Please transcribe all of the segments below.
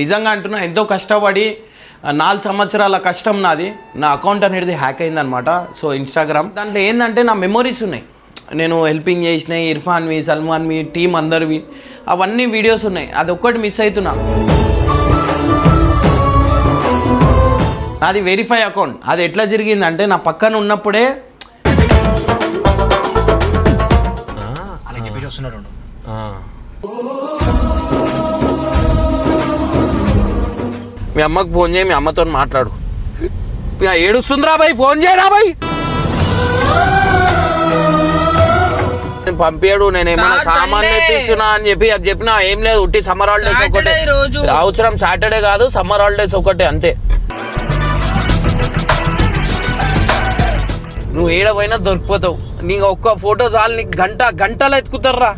నిజంగా అంటున్నా ఎంతో కష్టపడి 4 సంవత్సరాల కష్టం నాది. నా అకౌంట్ అనేది హ్యాక్ అయిందనమాట. సో ఇన్స్టాగ్రామ్ దాంట్లో ఏంటంటే నా మెమొరీస్ ఉన్నాయి. నేను హెల్పింగ్ చేసినాయి, ఇర్ఫాన్వి, సల్మాన్వి, టీం అందరివి, అవన్నీ వీడియోస్ ఉన్నాయి. అది ఒక్కటి మిస్ అవుతున్నా. నాది వెరిఫై అకౌంట్. అది ఎట్లా జరిగిందంటే నా పక్కన ఉన్నప్పుడే మీ అమ్మకు ఫోన్ చేయి, మీ అమ్మతో మాట్లాడు. ఏడుస్తుందిరా బాయ్, ఫోన్ చేయరా బాయ్. పంపాడు, నేను ఏమైనా సామాన్ తెప్పిస్తున్నా అని చెప్పి అది చెప్పినా ఏం లేదు. ఉట్టి సమ్మర్ హాలిడేస్ ఒకటే అవసరం. సాటర్డే కాదు, సమ్మర్ హాలిడేస్ ఒకటే, అంతే. నువ్వు ఏడవైనా దొరికిపోతావు. నీకు ఒక్క ఫోటో చాలు, నీకు గంటలు ఎత్తుకుతారా.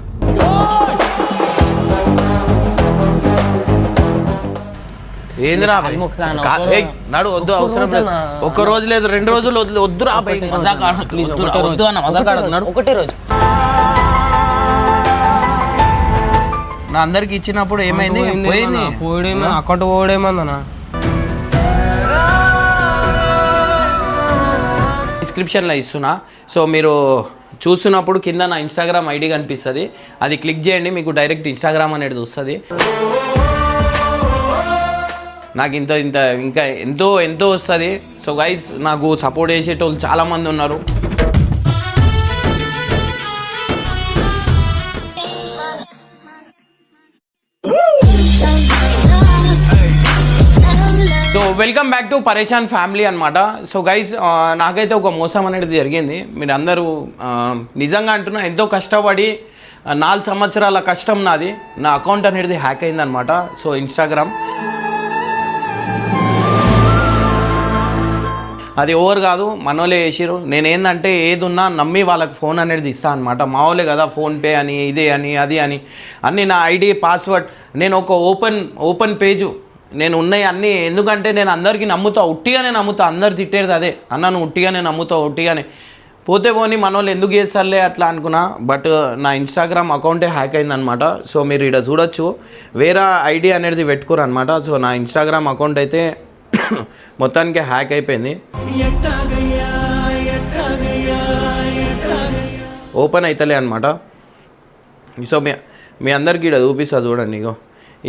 ఏందిరా నాడు వద్దు, అవసరం లేదు. ఒక్క రోజు లేదు, 2 రోజులు వద్దురా బాయ్. వద్దు అన్న, మజాకాడు. ఒకటే రోజు నా అందరికి ఇచ్చినప్పుడు ఏమైంది? పోయింది అకౌంట్ పోడేమన్నా. డిస్క్రిప్షన్లో ఇస్తున్నా. సో మీరు చూస్తున్నప్పుడు కింద నా ఇన్స్టాగ్రామ్ ఐడి కనిపిస్తుంది. అది క్లిక్ చేయండి, మీకు డైరెక్ట్ ఇన్స్టాగ్రామ్ అనేది వస్తుంది. నాకు ఇంకా ఎంతో వస్తుంది. సో గైస్, నాకు సపోర్ట్ చేసేటోళ్ళు చాలామంది ఉన్నారు. సో వెల్కమ్ బ్యాక్ టు పరేషాన్ ఫ్యామిలీ అనమాట. సో గైస్, నాకైతే ఒక మోసం అనేది జరిగింది. మీరు అందరూ నిజంగా అంటున్నా ఎంతో కష్టపడి 4 సంవత్సరాల కష్టం నాది. నా అకౌంట్ అనేది హ్యాక్ అయిందనమాట. సో ఇన్స్టాగ్రామ్ అది ఓవర్ కాదు, మనోళ్ళే చేసిరు. నేనేందంటే ఏదున్నా నమ్మి వాళ్ళకి ఫోన్ అనేది ఇస్తాను అనమాట. మా వాళ్ళే కదా ఫోన్పే అని, ఇదే అని, అది అని అన్నీ నా ఐడి, పాస్వర్డ్. నేను ఒక ఓపెన్ పేజు నేను ఉన్నాయి అన్నీ. ఎందుకంటే నేను అందరికీ నమ్ముతా, ఉట్టిగానే నమ్ముతా. అందరు తిట్టేది అదే, అన్న నువ్వు ఉట్టిగానే నమ్ముతావు, ఉట్టిగానే పోతే పోని మనోళ్ళు ఎందుకు చేస్తారులే అట్లా అనుకున్నా. బట్ నా ఇన్స్టాగ్రామ్ అకౌంటే హ్యాక్ అయిందనమాట. సో మీరు ఇక్కడ చూడొచ్చు, వేరే ఐడి అనేది పెట్టుకోరు అనమాట. సో నా ఇన్స్టాగ్రామ్ అకౌంట్ అయితే మొత్తానికి హ్యాక్ అయిపోయింది. ఓపెన్ అవుతలే అనమాట. సో మీ అందరికీ ఇక్కడ చూపిస్తా చూడండి. ఇగో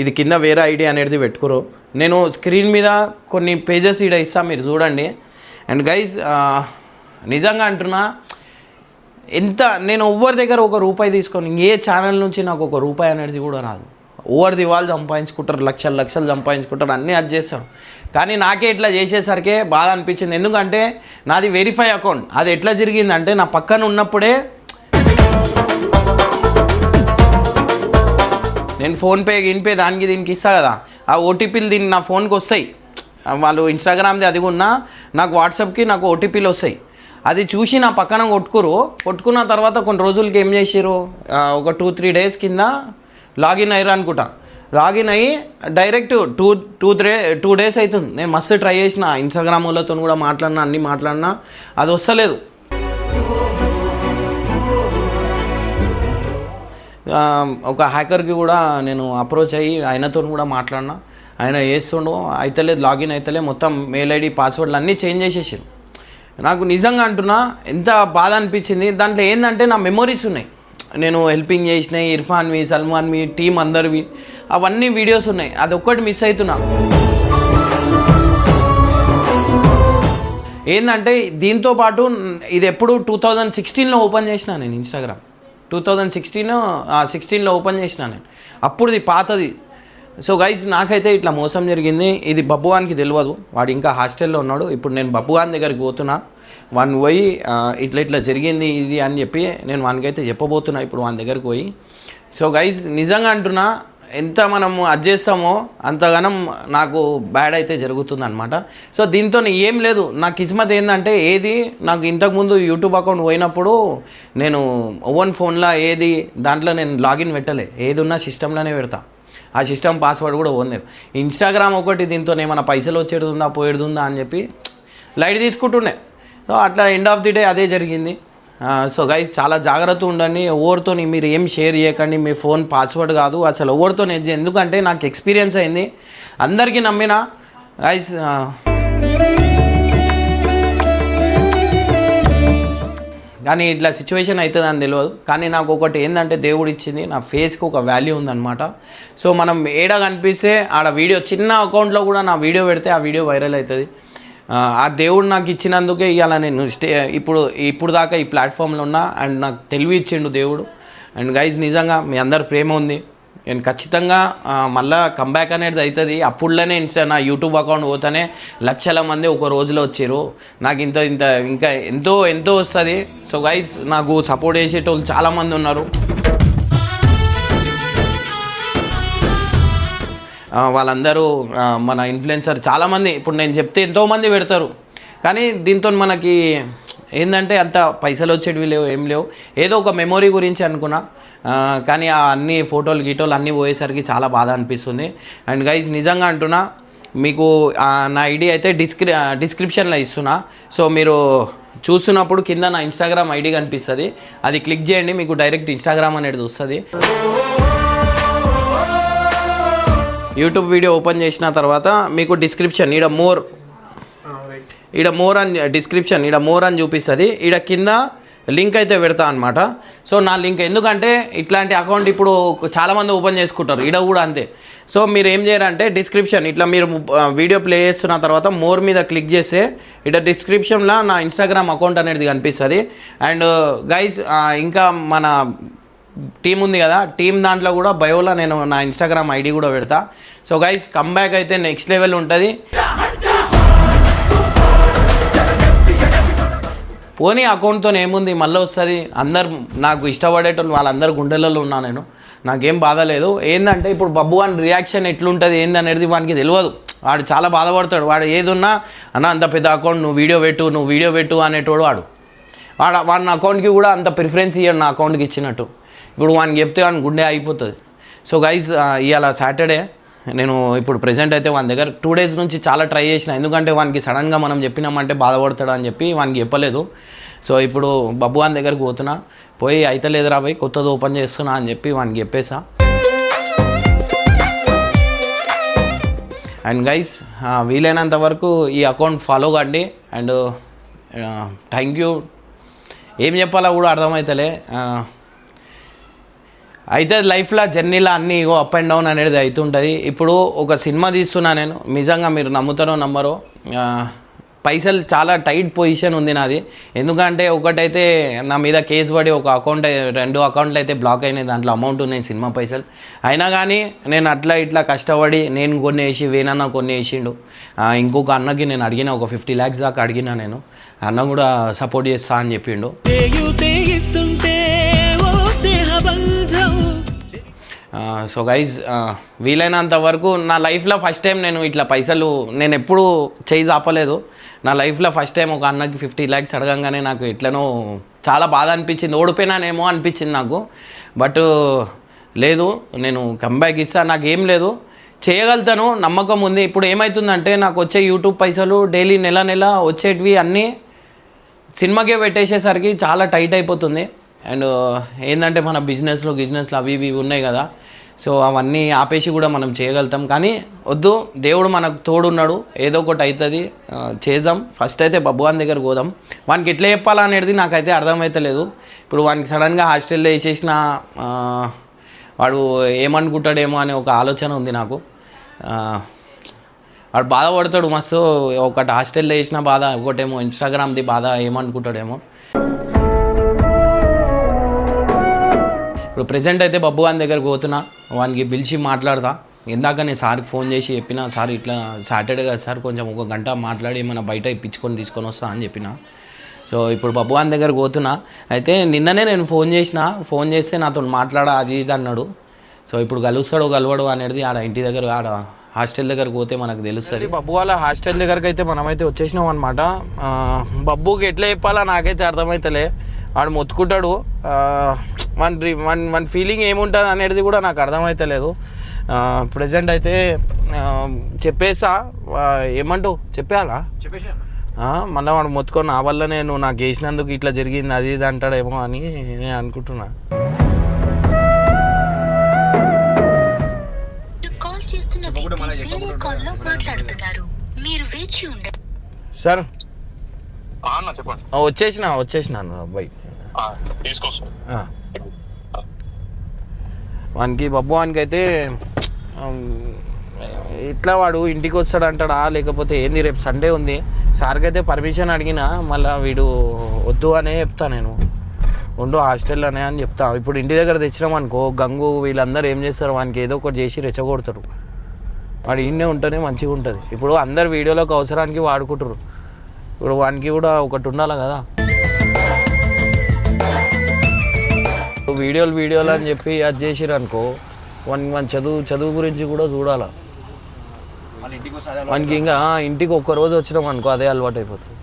ఇది కింద వేరే ఐడి అనేది పెట్టుకోరు. నేను స్క్రీన్ మీద కొన్ని పేజెస్ ఇక్కడ ఇస్తాను, మీరు చూడండి. అండ్ గైజ్, నిజంగా అంటున్నా, నేను ఎవరి దగ్గర ₹1 తీసుకొని ఏ ఛానల్ నుంచి నాకు ₹1 అనేది కూడా రాదు. ఓవర్ది వాళ్ళు సంపాదించుకుంటారు, లక్షలు సంపాదించుకుంటారు, అన్నీ అది చేస్తారు. కానీ నాకే ఇట్లా చేసేసరికి బాధ అనిపించింది. ఎందుకంటే నాది వెరిఫై అకౌంట్. అది ఎట్లా జరిగిందంటే నా పక్కన ఉన్నప్పుడే నేను ఫోన్పే దానికి దీనికి ఇస్తా కదా, ఆ ఓటీపీలు దీన్ని నా ఫోన్కి వస్తాయి. వాళ్ళు ఇన్స్టాగ్రామ్ది అది ఉన్నా నాకు వాట్సాప్కి నాకు ఓటీపీలు వస్తాయి. అది చూసి నా పక్కన కొట్టుకున్న తర్వాత కొన్ని రోజులకి ఏం చేసారు, ఒక 2-3 డేస్ కింద లాగిన్ అయ్యారు అనుకుంటా. లాగిన్ అయ్యి డైరెక్ట్ 2 డేస్ అవుతుంది. నేను మస్తు ట్రై చేసిన, ఇన్స్టాగ్రామ్ వాళ్ళతో కూడా అన్నీ మాట్లాడినా అది వస్తలేదు. ఒక హ్యాకర్కి కూడా నేను అప్రోచ్ అయ్యి ఆయనతో కూడా మాట్లాడినా. ఆయన చేస్తుండు, అవుతలేదు, లాగిన్ అవుతలే, మొత్తం మెయిల్ ఐడి, పాస్వర్డ్లు అన్నీ చేంజ్ చేసేసారు. నాకు నిజంగా అంటున్నా ఎంత బాధ అనిపించింది. దాంట్లో ఏంటంటే నా మెమొరీస్ ఉన్నాయి. నేను హెల్పింగ్ చేసినాయి, ఇర్ఫాన్వి, సల్మాన్వి, టీం అందరివి, అవన్నీ వీడియోస్ ఉన్నాయి. అది ఒక్కటి మిస్ అవుతున్నా. ఏంటంటే దీంతోపాటు ఇది ఎప్పుడు 2016లో ఓపెన్ చేసిన నేను ఇన్స్టాగ్రామ్. 2016లో ఓపెన్ చేసిన నేను. అప్పుడుది పాతది. సో గైజ్, నాకైతే ఇట్లా మోసం జరిగింది. ఇది బబ్బుగానికి తెలియదు, వాడు ఇంకా హాస్టల్లో ఉన్నాడు. ఇప్పుడు నేను బబ్బుగాని దగ్గరికి పోతున్నా. వాడిని పోయి ఇట్లా జరిగింది ఇది అని చెప్పి నేను వానికైతే చెప్పబోతున్నా ఇప్పుడు వాని దగ్గరికి పోయి. సో గైజ్, నిజంగా అంటున్నా, ఎంత మనం చేస్తామో అంతగానం నాకు బ్యాడ్ అయితే జరుగుతుందన్నమాట. సో దీంతో ఏం లేదు. నా కిస్మత్ ఏంటంటే, నాకు ఇంతకుముందు యూట్యూబ్ అకౌంట్ పోయినప్పుడు నేను ఓవెన్ ఫోన్లో దాంట్లో నేను లాగిన్ పెట్టలే. ఏది ఉన్నా సిస్టంలోనే పెడతా. ఆ సిస్టమ్ పాస్వర్డ్ కూడా ఓన్. ఇన్స్టాగ్రామ్ ఒకటి దీంతో ఏమైనా పైసలు వచ్చేడుందా పోయేడుందా అని చెప్పి లైట్ తీసుకుంటుండే. సో అట్లా ఎండ్ ఆఫ్ ది డే అదే జరిగింది. సో గైస్ చాలా జాగ్రత్త ఉండండి. ఎవరితో మీరు ఏం షేర్ చేయకండి. మీ ఫోన్ పాస్వర్డ్ కాదు అసలు ఎవరితో. ఎందుకంటే నాకు ఎక్స్పీరియన్స్ అయింది. అందరికీ నమ్మిన గైస్. కానీ ఇట్లా సిచ్యువేషన్ అవుతుంది అని తెలియదు. కానీ నాకు ఒకటి ఏంటంటే దేవుడు ఇచ్చింది, నా ఫేస్కి ఒక వాల్యూ ఉందన్నమాట. సో మనం ఏడ కనిపిస్తే ఆడ వీడియో, చిన్న అకౌంట్లో కూడా నా వీడియో పెడితే ఆ వీడియో వైరల్ అవుతుంది. ఆ దేవుడు నాకు ఇచ్చినందుకే ఇవాళ నేను ఇప్పుడు దాకా ఈ ప్లాట్ఫామ్లో ఉన్నా. అండ్ నాకు తెలివి ఇచ్చిండు దేవుడు. అండ్ గైజ్ నిజంగా మీ అందరి ప్రేమ ఉంది. నేను ఖచ్చితంగా మళ్ళీ కంబ్యాక్ అనేది అవుతుంది. అప్పుడులోనే నా యూట్యూబ్ అకౌంట్ పోతేనే లక్షల మంది ఒక రోజులో వచ్చారు. నాకు ఇంకా ఎంతో వస్తుంది. సో గైజ్ నాకు సపోర్ట్ చేసేటోళ్ళు చాలామంది ఉన్నారు. వాళ్ళందరూ మన ఇన్ఫ్లుయెన్సర్ చాలామంది ఇప్పుడు నేను చెప్తే ఎంతోమంది పెడతారు. కానీ దీంతో మనకి ఏంటంటే అంత పైసలు వచ్చేటివి లేవు, ఏం లేవు. ఏదో ఒక మెమొరీ గురించి అనుకున్నా. కానీ ఆ అన్ని ఫోటోలు గీటోలు అన్నీ పోయేసరికి చాలా బాధ అనిపిస్తుంది. అండ్ గైజ్ నిజంగా అంటున్నా, మీకు నా ఐడి అయితే డిస్క్రిప్షన్లో ఇస్తున్నా. సో మీరు చూస్తున్నప్పుడు కింద నా ఇన్స్టాగ్రామ్ ఐడి కనిపిస్తుంది, అది క్లిక్ చేయండి. మీకు డైరెక్ట్ ఇన్స్టాగ్రామ్ అనేది వస్తుంది. యూట్యూబ్ వీడియో ఓపెన్ చేసిన తర్వాత మీకు డిస్క్రిప్షన్ ఈడ మోర్ అని డిస్క్రిప్షన్ ఈడ మోర్ అని చూపిస్తుంది. ఈడ కింద లింక్ అయితే పెడతా అనమాట. సో నా లింక్ ఎందుకంటే ఇట్లాంటి అకౌంట్ ఇప్పుడు చాలామంది ఓపెన్ చేసుకుంటారు, ఈడ కూడా అంతే. సో మీరు ఏం చేయాలంటే డిస్క్రిప్షన్ ఇట్లా మీరు వీడియో ప్లే చేస్తున్న తర్వాత మోర్ మీద క్లిక్ చేస్తే ఇట్లా డిస్క్రిప్షన్లో నా ఇన్స్టాగ్రామ్ అకౌంట్ అనేది కనిపిస్తుంది. అండ్ గైజ్ ఇంకా మన టీం ఉంది కదా, టీం దాంట్లో కూడా బయోలో నేను నా ఇన్స్టాగ్రామ్ ఐడి కూడా పెడతా. సో గైజ్ కంబ్యాక్ అయితే నెక్స్ట్ లెవెల్ ఉంటుంది. పోనీ అకౌంట్తో ఏముంది, మళ్ళీ వస్తుంది. అందరు నాకు ఇష్టపడేటోళ్ళు వాళ్ళందరు గుండెలలో ఉన్నా నేను, నాకేం బాధ లేదు. ఏంటంటే ఇప్పుడు బబ్బు అని రియాక్షన్ ఎట్లుంటుంది ఏందనేది వానికి తెలియదు. వాడు చాలా బాధపడతాడు. వాడు ఏదున్నా అన్న అంత పెద్ద అకౌంట్ నువ్వు వీడియో పెట్టు అనేటోడు వాడి అకౌంట్కి కూడా అంత ప్రిఫరెన్స్ ఇవ్వడు నా అకౌంట్కి ఇచ్చినట్టు. ఇప్పుడు వానికి చెప్తే వాడిని గుండె అయిపోతుంది. సో గైజ్ ఇవాళ సాటర్డే నేను ఇప్పుడు ప్రెజెంట్ అయితే వాని దగ్గర 2 days నుంచి చాలా ట్రై చేసిన. ఎందుకంటే వానికి సడన్గా మనం చెప్పినామంటే బాధపడతాడు అని చెప్పి వానికి చెప్పలేదు. సో ఇప్పుడు బబ్బు వాని దగ్గరికి పోతున్నా, పోయి అయితే లేదురా పోయి కొత్తది ఓపెన్ చేస్తున్నా అని చెప్పి వానికి చెప్పేసా. అండ్ గైస్ వీలైనంత వరకు ఈ అకౌంట్ ఫాలో కండి. And thank you. ఏం చెప్పాలో కూడా అర్థమవుతలే. అయితే లైఫ్లో జర్నీలో అన్నీ అప్ అండ్ డౌన్ అనేది అవుతుంటుంది. ఇప్పుడు ఒక సినిమా తీస్తున్నా నేను, నిజంగా మీరు నమ్ముతారో నమ్మరో, పైసలు చాలా టైట్ పొజిషన్ ఉంది నాది. ఎందుకంటే ఒకటైతే నా మీద కేసు పడి ఒక అకౌంట్ 2 అకౌంట్లు అయితే బ్లాక్ అయినాయి, దాంట్లో అమౌంట్ ఉన్నాయి సినిమా పైసలు. అయినా కానీ నేను అట్లా ఇట్లా కష్టపడి నేను కొన్ని వేసి వేనన్న కొన్ని వేసిండు. ఇంకొక అన్నకి నేను అడిగిన ఒక 50 lakhs దాకా అడిగినా నేను. అన్న కూడా సపోర్ట్ చేస్తా అని చెప్పిండు. సో గైజ్ వీలైనంత వరకు నా లైఫ్లో ఫస్ట్ టైం నేను ఇట్లా పైసలు నేను ఎప్పుడూ చేయి ఆపలేదు. నా లైఫ్లో ఫస్ట్ టైం ఒక అన్నకి 50 lakhs అడగంగానే నాకు ఎట్లనో చాలా బాధ అనిపించింది. ఓడిపోయినానేమో అనిపించింది నాకు. బట్ లేదు, నేను కంబ్యాక్ ఇస్తా, నాకేం లేదు, చేయగలుగుతాను, నమ్మకం ఉంది. ఇప్పుడు ఏమవుతుందంటే నాకు వచ్చే యూట్యూబ్ పైసలు డైలీ నెల వచ్చేటివి అన్నీ సినిమాకే పెట్టేసేసరికి చాలా టైట్ అయిపోతుంది. అండ్ ఏంటంటే మన బిజినెస్లు అవి ఇవి ఉన్నాయి కదా, సో అవన్నీ ఆపేసి కూడా మనం చేయగలుగుతాం. కానీ వద్దు, దేవుడు మనకు తోడున్నాడు, ఏదో ఒకటి అవుతుంది, చేద్దాం. ఫస్ట్ అయితే బబ్బువాన్ దగ్గర పోదాం. వానికి ఎట్లా చెప్పాలనేది నాకైతే అర్థమవుతలేదు. ఇప్పుడు వానికి సడన్గా హాస్టల్లో వేసేసిన వాడు ఏమనుకుంటాడేమో అనే ఒక ఆలోచన ఉంది నాకు. వాడు బాధపడతాడు మస్తు. ఒకటి హాస్టల్లో వేసిన బాధ, ఒకటేమో ఇన్స్టాగ్రామ్ది బాధ, ఏమనుకుంటాడేమో. ఇప్పుడు ప్రెజెంట్ అయితే బబ్బు వాని దగ్గరికి పోతున్నా, వానికి పిలిచి మాట్లాడతా. ఇందాక నేను సార్కి ఫోన్ చేసి చెప్పిన, సార్ ఇట్లా సాటర్డే కదా సార్, కొంచెం 1 గంట మాట్లాడి ఏమైనా బయట ఇప్పించుకొని తీసుకొని వస్తా అని చెప్పిన. సో ఇప్పుడు బబ్బు వాని దగ్గరికి పోతున్నా. అయితే నిన్ననే నేను ఫోన్ చేస్తే నాతో మాట్లాడా అది ఇది అన్నాడు. సో ఇప్పుడు కలవడు అనేది ఆడ ఇంటి దగ్గర ఆడ హాస్టల్ దగ్గరకు పోతే మనకు తెలుస్తుంది. బబ్బు వాళ్ళ హాస్టల్ దగ్గరికి అయితే మనమైతే వచ్చేసినాం అనమాట. బబ్బుకి ఎట్లా చెప్పాలా నాకైతే అర్థమవుతలే. వాడు మొత్తుకుంటాడు, మన ఫీలింగ్ ఏముంటుంది అనేది కూడా నాకు అర్థమవుతలేదు. ప్రజెంట్ అయితే చెప్పేసా, ఏమంటావు చెప్పేయాలా? మళ్ళీ వాడు మొత్తుకొని నా వల్ల నేను నాకు వేసినందుకు ఇట్లా జరిగింది అది ఇది అంటాడేమో అని నేను అనుకుంటున్నా. సార్ వచ్చేసినాను అబ్బాయి వానికి బబ్బు వానికి అయితే ఇట్లా వాడు ఇంటికి వస్తాడంటాడా లేకపోతే ఏంది రేపు సండే ఉంది సార్కి అయితే పర్మిషన్ అడిగినా మళ్ళీ వీడు వద్దు అనే చెప్తా నేను ఉండు హాస్టల్లోనే అని చెప్తా. ఇప్పుడు ఇంటి దగ్గర తెచ్చినాం అనుకో గంగు వీళ్ళందరూ ఏం చేస్తారు వానికి ఏదో ఒకటి చేసి రెచ్చగొడతారు. వాడు ఈయనే ఉంటేనే మంచిగా ఉంటుంది. ఇప్పుడు అందరు వీడియోలోకి అవసరానికి వాడుకుంటారు. ఇప్పుడు వానికి కూడా ఒకటి ఉండాలి కదా. వీడియోలు అని చెప్పి అది చేసిరు అనుకో వానికి మన చదువు గురించి కూడా చూడాలి. వానికి ఇంకా ఇంటికి ఒక్కరోజు వచ్చినాం అనుకో అదే అలవాటు అయిపోతుంది.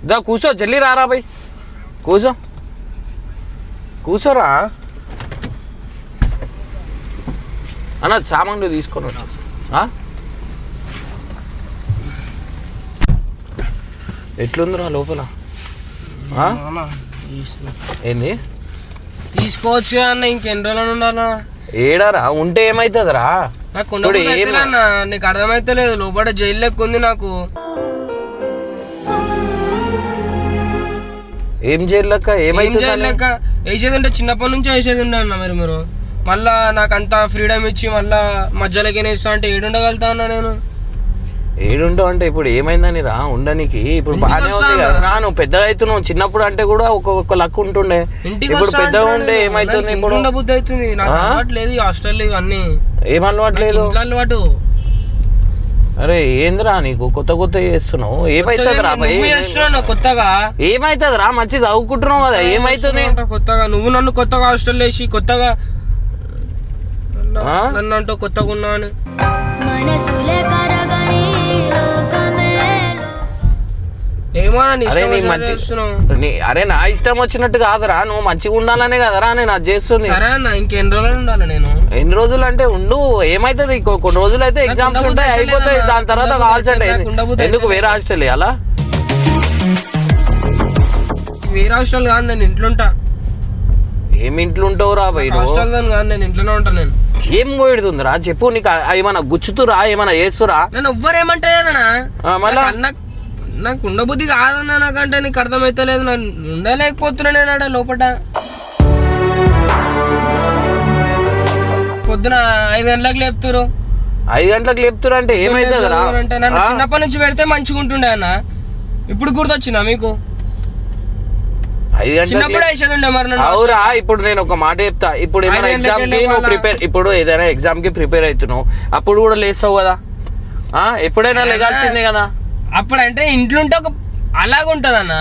దా కూర్చో జల్లి రారా భయ్ కూర్చోరా అన్న సామాన్లు తీసుకొని వచ్చి ఎట్లుందిరా లోపల ఏంది తీసుకోవచ్చు అన్న ఇంకెన్ని రోజులు ఉండాలా ఏడారా ఉంటే ఏమైతుందిరా నాకు నీకు అర్థమైతే లేదు లోపల జైలు లెక్క ఉంది నాకు. ఏం జైలు లెక్క లెక్క వేసేది ఉంటే చిన్నప్పటి నుంచి వేసేది ఉండే అన్న మీరు మళ్ళా నాకు అంత ఫ్రీడమ్ ఇచ్చి మళ్ళా మధ్యలోకి వేస్తా అంటే ఏడుండగలుగుతా అన్నా నేను. ఏడుంటావు అంటే ఇప్పుడు ఏమైందని రా ఉండనికి ఇప్పుడు బాగానే ఉంది కదా నువ్వు పెద్దగా అవుతున్నావు. చిన్నప్పుడు అంటే కూడా ఒక్కొక్క లక్ ఉంటుండే ఇప్పుడు పెద్దగా ఉంటే ఏమైతుంది ఇప్పుడు బుద్ధి అవుతుంది నాకు అలవాట్లేదు హాస్టల్ ఇవన్నీ. ఏం అలవాట్లేదు అలవాటు అరే ఏందిరా నీకు కొత్త చేస్తున్నావు ఏమైతుందిరా కొత్తగా ఏమైతుందిరా మంచి చదువుకుంటున్నావు కదా ఏమైతుంది కొత్తగా నువ్వు నన్ను కొత్తగా హాస్టల్ వేసి కొత్తగా నన్ను అంటూ కొత్తగా ఉన్నా అని అరే నా ఇష్టం వచ్చినట్టు కాదురా నువ్వు మంచిగా ఉండాలనే కదరా నేను అది చేస్తుంది. ఇంకెన్ని రోజులు ఉండాలి నేను ఎన్ని రోజులు అంటే ఉండు ఏమైతుంది కొన్ని రోజులు అయితే ఎగ్జామ్స్ ఉంటాయి అయిపోతాయి దాని తర్వాత కావాల్సింటే ఎందుకు వేరే హాస్టల్ అలా వేరే హాస్టల్ కాదు నేను ఇంట్లోంటా. ఏమి ఇంట్లో ఉంటావు రా బయట హాస్టల్ కాదు నేను ఇంట్లోనే ఉంటాను. నేను ఏం పోయిడుతుందిరా చెప్పు నీకు ఏమైనా గుచ్చుతురా ఏమైనా చేస్తురా నేను ఎవ్వరేమంటారా మళ్ళా నాకు ఉండబుద్ధి కాదన్నా నాకంటే నీకు అర్థమైతే లేదు నన్ను ఉండలేకపోతున్నా నేను లోపల. పొద్దున 5 గంటలకు లేపుతారు 5 గంటలకు లేపుతారు అంటే ఏమైతుందిరా అంటే నన్ను చిన్నప్పటి నుంచి పెడితే మంచిగా ఉంటుండే అన్న. ఇప్పుడు గుర్తొచ్చిందా మీకు 5 గంటలకు అవురా. ఇప్పుడు నేను ఒక మాట చెప్తా ఇప్పుడు ఏమైనా ఎగ్జామ్ కి నువ్వు ప్రిపేర్ ఇప్పుడు ఏదైనా ఎగ్జామ్ కి ప్రిపేర్ అవుతున్నావు అప్పుడు కూడా లేస్తావు కదా ఎప్పుడైనా లేగాల్సిందే కదా. అప్పుడంటే ఇంట్లో ఉంటే ఒక అలాగుంటది అన్న.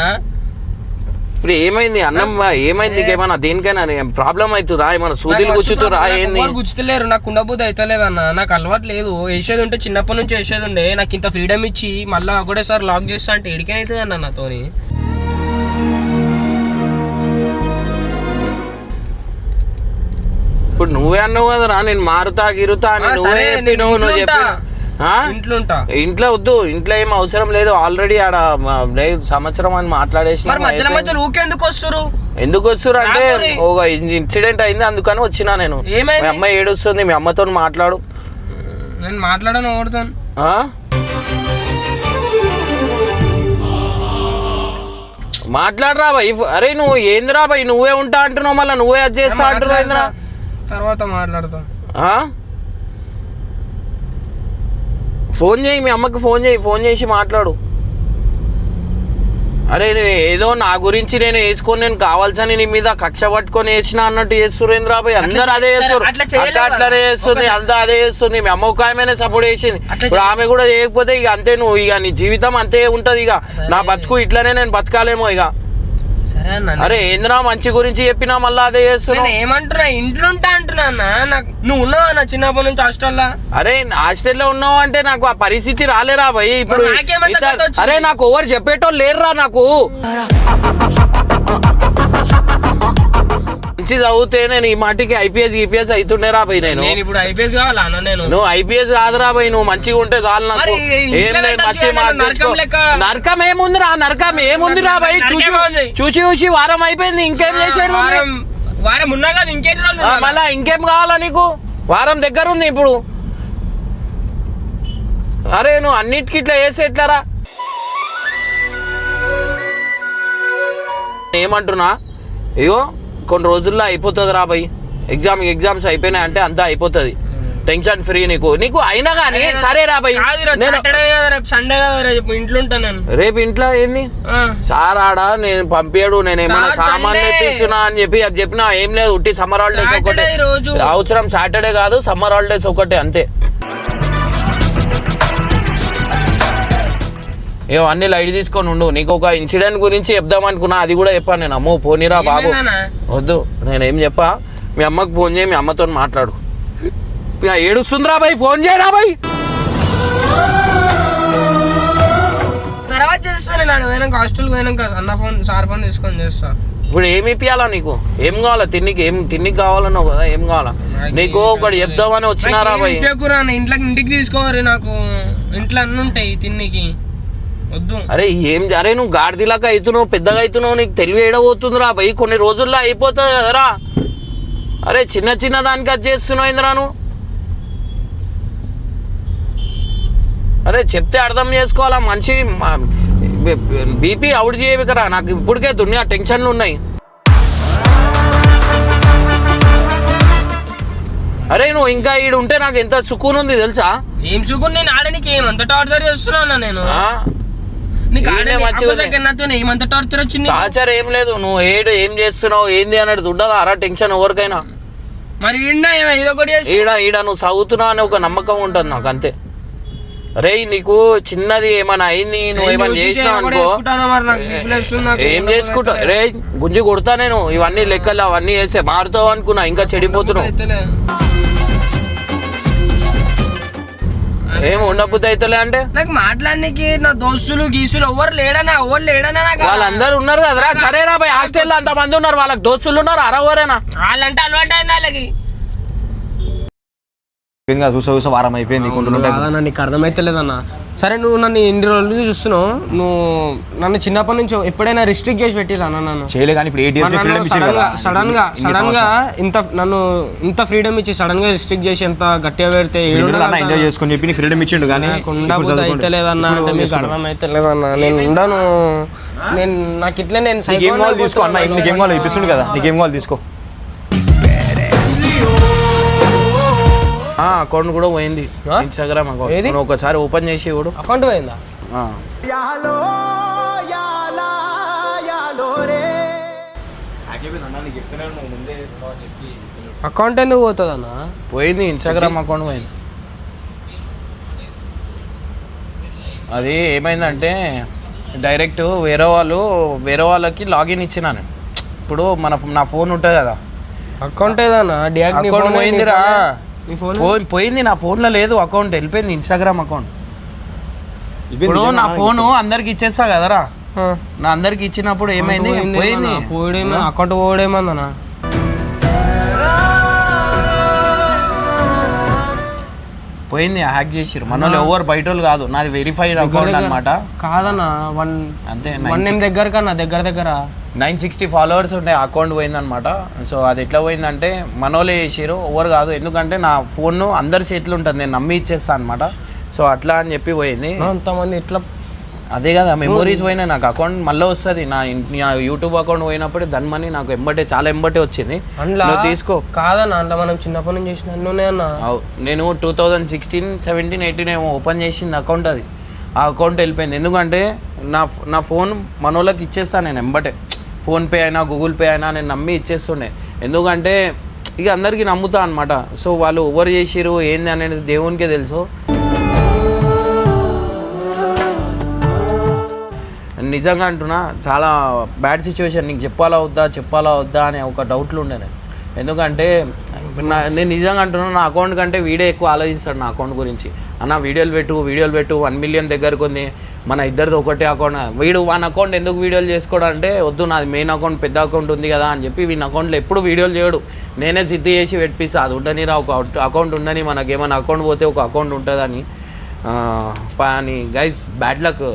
ఇప్పుడు ఏమైంది అన్నం ఏమైంది నీకేమన్నా దేనికైనా ప్రాబ్లం అవుతుందా ఏమన్నా సూదిలు గుచ్చుతురా ఏంది గుచ్చుతలేరు నాకు ఉండబుద్ధి అవుతలేదు అన్న. నాకు అలవాటు లేదు వేసేది ఉంటే చిన్నప్పటి నుంచి వేసేది ఉండే నాకు ఇంత ఫ్రీడమ్ ఇచ్చి మళ్ళీ ఒకటేసారి లాక్ చేస్తా అంటే ఎడికైతుంది అన్న నాతోని. ఇప్పుడు నువ్వే అన్నావు కదరా నేను మారుతా గిరుతా అని నువ్వే చెప్పినావు నువ్వు చెప్పి ఇంట్లో వద్దు ఇంట్లో ఏం అవసరం లేదు ఆల్రెడీ ఆడ సంవత్సరం అని మాట్లాడేసి ఎందుకు వస్తారు అంటే ఒక ఇన్సిడెంట్ అయింది అందుకని వచ్చినా నేను. మీ అమ్మ ఏడుస్తుంది మీ అమ్మతో మాట్లాడు. నేను మాట్లాడను ఓడతాను మాట్లాడరా భయ్. అరే నువ్వు ఏందిరా భయ్ నువ్వే ఉంటా అంటున్నావు మళ్ళీ నువ్వే అది చేస్తా అంటున్నావు ఏందిరా తర్వాత మాట్లాడతా. ఫోన్ చేయి మీ అమ్మకి ఫోన్ చేసి మాట్లాడు. అరే ఏదో నా గురించి నేను వేసుకొని నేను కావాల్సని నీ మీద కక్ష పట్టుకొని వేసిన అన్నట్టు చేస్తురేంద్రా బాయ్. అందరు అదే చేస్తారు అట్లనే చేస్తుంది అంతా అదే చేస్తుంది. మీ అమ్మ ఒక ఆమెనే సపోర్ట్ చేసింది ఇప్పుడు ఆమె కూడా చేయకపోతే ఇక అంతే నువ్వు ఇక నీ జీవితం అంతే ఉంటది. ఇక నా బతుకు ఇట్లనే నేను బతకాలేమో ఇక సరే అన్న. అరే ఏంద్రా మంచి గురించి చెప్పినా మళ్ళీ అదే చేస్తున్నా. ఏమంటున్నా ఇంట్లో ఉంటా అంటున్నా అన్న. నాకు నువ్వు ఉన్నావా అన్న చిన్నప్పటి నుంచి హాస్టల్లో? అరే హాస్టల్లో ఉన్నావు అంటే నాకు ఆ పరిస్థితి రాలేరా భయ్. ఇప్పుడు అరే నాకు ఎవరు చెప్పేటోళ్ళు లేరురా. నాకు మంచి చదివితే నేను ఈ మాటికి ఐపీఎస్ అవుతుండేరా భయ్. నేను ఇప్పుడు ఐపీఎస్ కావాలా అన్న? నువ్వు ఐపీఎస్ కాదురా భయ్, నువ్వు మంచిగా ఉంటే చాలు నాకు. ఏం లేదు మంచి నరకం ఏముందిరా, నరకం ఏముందిరా భయ్. చూసి వారం అయిపోయింది, ఇంకేం చేసాడు? వారం ఉన్నా కదా ఇంకేం మళ్ళా ఇంకేం కావాలా నీకు? వారం దగ్గర ఉంది ఇప్పుడు. అరే నువ్వు అన్నిటికి ఇట్లా వేసి ఎట్లారా? ఏమంటున్నా, ఇగో కొన్ని రోజుల్లో అయిపోతుంది రా భయ్. ఎగ్జామ్స్ అయిపోయినాయి అంటే అంతా అయిపోతుంది, టెన్షన్ ఫ్రీ నీకు అయినా కానీ. సరే రా భయ్, సండే కదా రేపు ఇంట్లో ఉంటాను. రేపు ఇంట్లో ఏంది సార్ ఆడ నేను పంపాడు, నేను ఏమన్నా సామాన్ తెప్పిస్తున్నా అని చెప్పినా ఏం లేదు. ఉట్టి సమ్మర్ హాలిడేస్ ఒకటే అవసరం, సాటర్డే కాదు సమ్మర్ హాలిడేస్ ఒకటే అంతే. ఏమో అన్ని లైట్ తీసుకొని ఉండు. నీకు ఒక ఇన్సిడెంట్ గురించి చెప్దాం అనుకున్నా, అది కూడా చెప్పాను నేను. అమ్మో పోనీరా బాబు, వద్దు నేనేం చెప్పా. మీ అమ్మకు ఫోన్ చేయి, మీ అమ్మతో మాట్లాడు. ఏడుస్తుందిరా బాయ్, ఫోన్ చేయరా బాయ్. తర్వాత చేస్తాను పోయినాక, హాస్టల్ పోయినాక అన్న ఫోన్ సార్ ఫోన్ తీసుకొని చేస్తా. ఇప్పుడు ఏమి ఇప్పియాలా నీకు? ఏం కావాలా? తిన్నికి కావాలన్నావు కదా, ఏం కావాలా నీకు? ఒకటి చెప్దామని వచ్చినారా బాయ్? ఇంటికి తీసుకోవాలి, నాకు ఇంట్లో అన్నీ ఉంటాయి తిన్నికి. అరే అరే నువ్వు గాడిదిలాగా అవుతున్నావు, పెద్దగా అవుతున్నావు, నీకు తెలివి ఏడబోతుందిరా భయ్. కొన్ని రోజుల్లో అయిపోతుంది కదరా. అరే చిన్న దానికి అది చేస్తున్నావు ఏందిరా నువ్వు? అరే చెప్తే అర్థం చేసుకోవాలా. మంచి బీపీ అవుట్ చేయవి కదా. నాకు ఇప్పటికే దునియా టెన్షన్లు ఉన్నాయి. అరే నువ్వు ఇంకా ఈడు ఉంటే నాకు ఎంత సుకూన్ ఉంది తెలుసా? ఏం సుకూన్? నేను ఆడనికి ఏమంత టార్చర్ చేస్తున్నా నేను. టార్చర్ ఏం లేదు, నువ్వు ఏం చేస్తున్నావు ఏంది అనేది ఉండదా అరా టెన్షన్ ఎవరికైనా? మరి ఈడ నువ్వు చదువుతున్నావు అని ఒక నమ్మకం ఉంటుంది నాకు, అంతే. రే నీకు చిన్నది ఏమైనా అయింది, నువ్వు ఏమైనా చేసినావు అనుకో, ఏం చేసుకుంటా రే గుంజి కొడతా నేను. ఇవన్నీ లెక్కలు అవన్నీ చేస్తే మారుతావు అనుకున్నా, ఇంకా చెడిపోతున్నావు. ఏం ఉండబుద్ధి అవుతలే అంటే నాకు మాట్లాడడానికి నా దోస్తులు గీసులు ఎవరు లేడనా వాళ్ళందరూ ఉన్నారు కదరా. సరేరా భయ్, హాస్టల్లో అంత మంది ఉన్నారు, వాళ్ళకి దోస్తులు ఉన్నారు అరవరేనా? వాళ్ళంటే అలవాటు అయింది వాళ్ళకి. చూసా వారం అయిపోయింది, నీకు అర్థమైతలేదన్నా. సరే నువ్వు నన్ను ఎన్ని రోజులు చూస్తున్నావు, నువ్వు నన్ను చిన్నప్పటి నుంచి ఎప్పుడైనా రిస్ట్రిక్ట్ చేసి పెట్టిరా నన్ను? చేయలే కానీ సడన్ గా నన్ను ఇంత ఫ్రీడమ్ ఇచ్చి సడన్ గా రిస్ట్రిక్ట్ చేసి ఎంత గట్టిగా పెడితే ఎంజాయ్ చేసుకుని చెప్పి ఫ్రీడమ్ ఇచ్చిండు. కానీ అయితలేదన్నా అంటే మీకు అర్థం అయితలేదన్నా. నేను ఉండను, నాకు ఇట్లా నేను గేమ్ కావాలి తీసుకో అన్న. నీకేం కావాలి ఇప్పిస్తుండు కదా, నీకేం కావాలి తీసుకో. అకౌంట్ కూడా పోయింది, ఇన్స్టాగ్రామ్ అకౌంట్. ఒకసారి ఓపెన్ చేసి ఇవ్వడు. అకౌంట్ పోయిందా? అకౌంట్ ఎందుకు పోతుంది అన్న? పోయింది, ఇన్స్టాగ్రామ్ అకౌంట్ పోయింది. అది ఏమైందంటే డైరెక్ట్ వేరే వాళ్ళకి లాగిన్ ఇచ్చినాను. ఇప్పుడు నా ఫోన్ ఉంటుంది కదా, అకౌంట్ ఏదన్నా అకౌంట్ పోయిందిరా. పోయింది, నా ఫోన్లో లేదు అకౌంట్, వెళ్ళిపోయింది ఇన్స్టాగ్రామ్ అకౌంట్. ఇప్పుడు నా ఫోన్ అందరికి ఇచ్చేస్తా కదరా, నా అందరికి ఇచ్చినప్పుడు ఏమైంది పోయింది. అకౌంట్ పోడేమన్నా? పోయింది, హ్యాక్ చేసిరు. మన వాళ్ళు ఎవరు బయట వాళ్ళు కాదు, నాది వెరిఫైడ్ అకౌంట్ అనమాట. కాదన్నా అంతే, దగ్గర కన్నా దగ్గర 960 ఫాలోవర్స్ ఉండే అకౌంట్ పోయిందనమాట. సో అది ఎట్లా పోయిందంటే మనోళ్ళే చేసారు, ఎవరు కాదు. ఎందుకంటే నా ఫోన్ అందరి చేతిలో ఉంటుంది, నేను నమ్మి ఇచ్చేస్తాను అనమాట. సో అట్లా అని చెప్పి పోయింది. అంతమంది ఇట్లా అదే కదా మెమోరీస్ పోయినాయి. నాకు అకౌంట్ మళ్ళీ వస్తుంది, నా యూట్యూబ్ అకౌంట్ పోయినప్పుడు దాని మనీ నాకు చాలా ఎంబటే వచ్చింది. తీసుకో. కాదన్నా అంటే మనం చిన్నప్పటి నుంచి చేసిన నేను 2016, 17, 18 ఏమో ఓపెన్ చేసింది అకౌంట్. అది ఆ అకౌంట్ వెళ్ళిపోయింది. ఎందుకంటే నా ఫోన్ మనోళ్ళకి ఇచ్చేస్తాను నేను ఎంబటే. ఫోన్పే అయినా గూగుల్ పే అయినా నేను నమ్మి ఇచ్చేస్తుండే. ఎందుకంటే ఇక అందరికీ నమ్ముతా అనమాట. సో వాళ్ళు ఎవరు చేసిరు ఏంది అనేది దేవునికే తెలుసు. నిజంగా అంటున్నా చాలా బ్యాడ్ సిచ్యువేషన్. నీకు చెప్పాలా వద్దా అనే ఒక డౌట్లు ఉండే నేను. ఎందుకంటే నేను నిజంగా అంటున్నా, నా అకౌంట్ కంటే వీడే ఎక్కువ ఆలోచిస్తాడు నా అకౌంట్ గురించి. అన్న వీడియోలు పెట్టు 1 మిలియన్ దగ్గరకు ఉంది, మన ఇద్దరిది ఒకటే అకౌంట్. వీడు వన్ అకౌంట్ ఎందుకు వీడియోలు చేసుకోవడం అంటే, వద్దు నాది మెయిన్ అకౌంట్ పెద్ద అకౌంట్ ఉంది కదా అని చెప్పి వీని అకౌంట్లో ఎప్పుడు వీడియోలు చేయడు. నేనే సిద్ధి చేసి పెట్టిస్తా, అది ఉండనిరా, ఒక అకౌంట్ ఉండని, మనకేమైనా అకౌంట్ పోతే ఒక అకౌంట్ ఉంటుందని. అని గైస్ బ్యాడ్ లక్.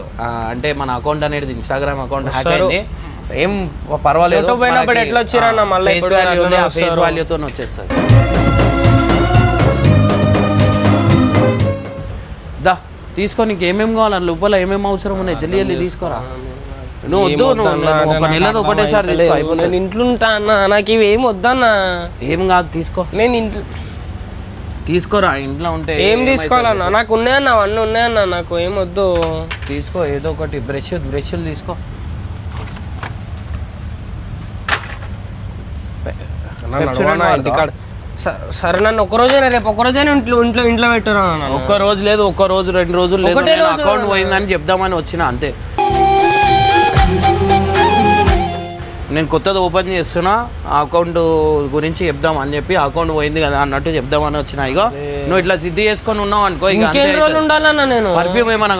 అంటే మన అకౌంట్ అనేది ఇన్స్టాగ్రామ్ అకౌంట్ హ్యాక్ అయింది. ఏం పర్వాలేదు, ఫేస్ వాల్యూతో వచ్చేస్తుంది. దా తీసుకో, నీకు ఏమేమి కావాలి లోపల, ఏమేమి అవసరం ఉన్నాయి జల్లి తీసుకోరా. నువ్వు వద్దు, నువ్వు ఒక నెలది ఒకటేసారి తీసుకో అయిపోతుంది. ఇంట్లో ఉంటా అన్న, నాకు ఇవి ఏం వద్దన్నా. ఏం కాదు తీసుకో, నేను ఇంట్లో తీసుకోరా. ఇంట్లో ఉంటే ఏం తీసుకోవాలన్నా, నాకు ఉన్నాయన్నా, అవన్నీ ఉన్నాయన్నా, నాకు ఏం వద్దు. తీసుకో ఏదో ఒకటి, బ్రష్లు తీసుకో. సరే నన్ను రేపు ఒక్కరోజైనా ఇంట్లో పెట్టురా. ఒక్క రోజు లేదు, 2 రోజులు లేదు, అకౌంట్ పోయిందని చెప్దామని వచ్చిన అంతే. నేను కొత్తది ఓపెన్ చేస్తున్నా, ఆ అకౌంట్ గురించి చెప్దాం అని చెప్పి, అకౌంట్ పోయింది కదా అన్నట్టు చెప్దామని వచ్చిన. ఇక నువ్వు ఇట్లా సిద్ధి చేసుకొని ఉన్నావు అనుకో, ఇక నేను పర్ఫ్యూమ్ ఏమైనా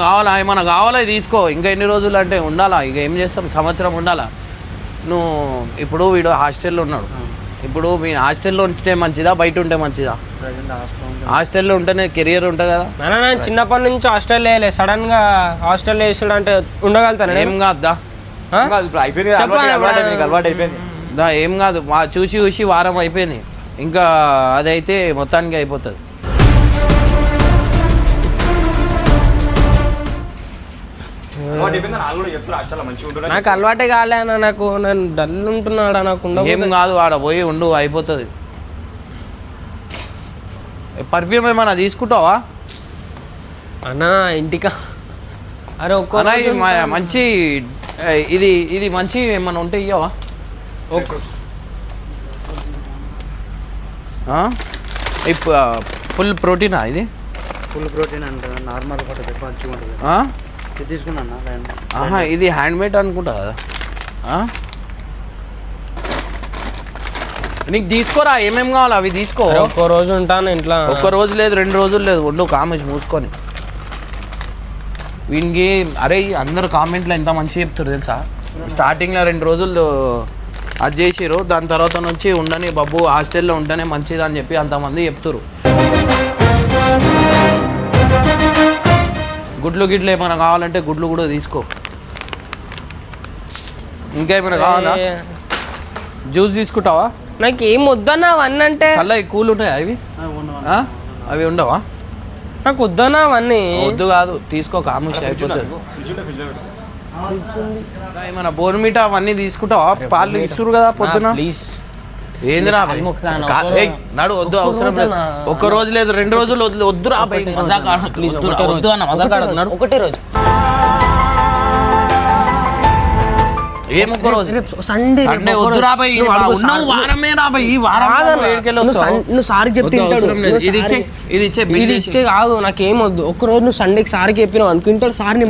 కావాలా తీసుకో. ఇంకా ఎన్ని రోజులు అంటే ఉండాలా, ఇక ఏం చేస్తాం, సంవత్సరం ఉండాలా. నువ్వు ఇప్పుడు వీడు హాస్టల్లో ఉన్నాడు, ఇప్పుడు మీ హాస్టల్లో ఉంటే మంచిదా బయట ఉంటే మంచిదా? హాస్టల్లో ఉంటేనే కెరియర్ ఉంటుంది కదా. చిన్నప్పటి నుంచి హాస్టల్లో వేయలేదు, సడన్ గా హాస్టల్లో వేసాడు అంటే ఉండగలుగుతాను. ఏం కాదుదా, ఏం కాదు, చూసి వారం అయిపోయింది, ఇంకా అదైతే మొత్తానికి అయిపోతుంది. నాకు అలవాటే కాలే అన్న, నాకు నేను డల్ ఉంటున్నాడా, నాకు ఏం కాదు, ఆడ పోయి ఉండు అయిపోతుంది. పర్ఫ్యూమ్ ఏమన్నా తీసుకుంటావా అన్న ఇంటికా? అరే ఒక్క మంచి ఇది మంచి ఏమన్నా ఉంటే ఇయ్యవా? ఫుల్ ప్రోటీనా ఇది? ఫుల్ ప్రోటీన్ అంటే నార్మల్ మంచిగా ఉంటుంది. తీసుకున్నా ఇది హ్యాండ్మేడ్ అనుకుంటా కదా. నీకు తీసుకోరా, ఏమేమి కావాలి అవి తీసుకో. ఒక్క రోజు ఉంటాను ఇంట్లో. ఒక్క రోజు లేదు, 2 రోజులు లేదు, ఉండు కామెంట్స్ మూసుకొని. వీనికి అరే అందరు కామెంట్లో ఎంత మంచిగా చెప్తారు తెలుసా. స్టార్టింగ్లో 2 రోజులు అది చేసిరు, దాని తర్వాత నుంచి ఉండని బాబు హాస్టల్లో ఉంటేనే మంచిది అని చెప్పి అంతమంది చెప్తారు. గుడ్లు ఏమైనా కావాలంటే గుడ్లు కూడా తీసుకో. ఇంకా ఏమైనా కావాలా? జ్యూస్ తీసుకుంటావా? నాకు ఏం వద్దన్నా అవన్నీ, అంటే చల్లగా కూల్ ఉంటాయా అవి? అవి ఉండవా? నాకు వద్దన్నా అవన్నీ. వద్దు కాదు, తీసుకో, కాముషి అయిపోతుంది. ఏమైనా బోర్మిటా అవన్నీ తీసుకుంటావా? పాలు ఇస్తారు కదా పొద్దున. ఏందిరా నడు, వద్దు అవసరం లేదు. ఒక్క రోజు లేదు, 2 రోజులు వద్దురా వద్దు అన్న మజాక్ ఆడుతున్నాడు. ఒకటే రోజు ఏం ఒక్క రోజు? సండే వద్దు రాబాయి, వారమే రాబాయి. ఈ వారం నువ్వు సార్కి చెప్తే ఇది ఇచ్చే కాదు, నాకేం వద్దు. ఒక్క రోజు నువ్వు సండేకి సార్కి చెప్పినావు అనుకుంటాడు, సార్ని